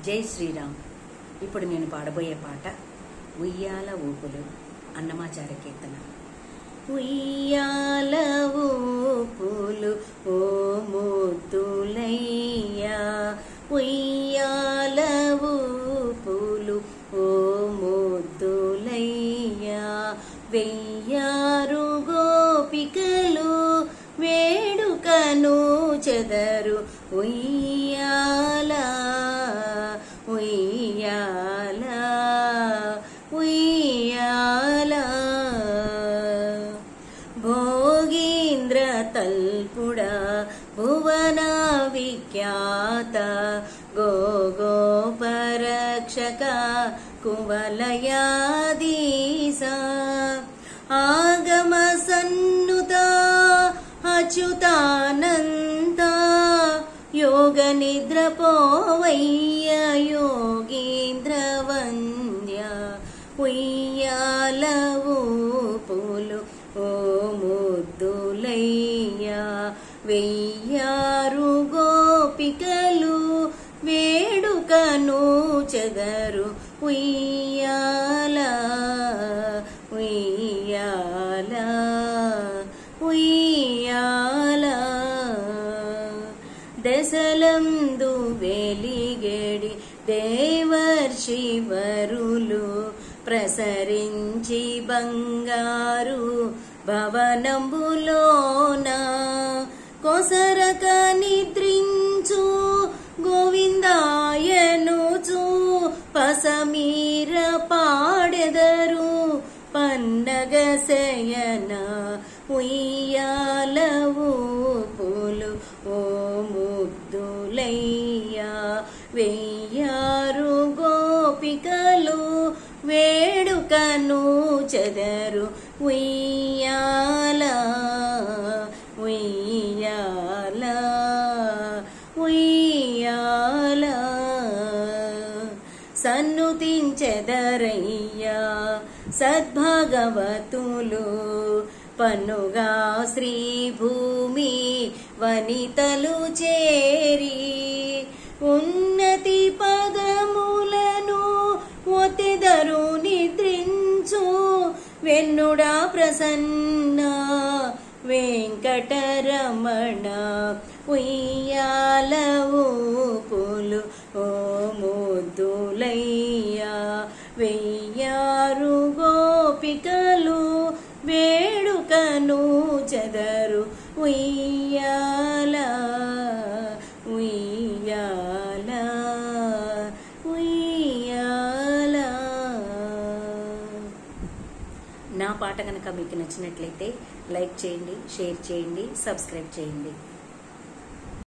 జై శ్రీరామ్. ఇప్పుడు నేను పాడబోయే పాట ఉయ్యాల ఊపులు అన్నమాచార్య కీర్తన. ఉయ్యాల ఊపులు ఓ ముద్దులయ్యా, ఉయ్యాల ఊపులు ఓ ముద్దులయ్యా, వెయ్యారు గోపికలు వేడుకను చెదరు ఉయ్యాల ఉయ్యాల ఉయ్యాల. భోగీంద్ర తల్పుడా భువన విఖ్యాత గోగోపరక్షక కువలయాధీశ, ఆగమ సన్నుత అచ్యుతానంద, యోగ నిద్ర పోవయ్య యోగీంద్ర వంద్య, ఉయ్యాల ఊపులు ఓ ముద్దులయ్యా, వెయ్యారు గోపికలు వేడుకను చెదరు ఉయ్యాల ఉయ్యాల ఉయ్యాల. దశలందు వెలిగేడి దేవర్షివరులు ప్రసరించి బంగారు భవనంబులోన, కొసరక నిద్రించు గోవిందాయనుచు పసమీర పాడెదరు పండగ శయన ఉయ్యాల ఊపులు ఓ ముద్దులయ్యా, వెయ్యారు గోపికలు వేడుకను చెదరు ఉయ్యాల ఉయ్యాల ఉయ్యాల. సన్నుతించెదరయ్యా సద్భగవతులు పన్నుగా శ్రీభూమి వనితలు చేరి, ఉన్నతి పదములను ఒతెదరు నిద్రించు వెన్నుడా ప్రసన్న వెంకటరమణ, ఉయ్యాల ఊపులు ఓ ముద్దులయ్యా, వెయ్యారు గోపికలు వేడుకను చెదరు ఉయ్యాల ఉయ్యాల ఉయ్యాల. నా పాట కనుక మీకు నచ్చినట్లయితే లైక్ చేయండి, షేర్ చేయండి, సబ్స్క్రైబ్ చేయండి.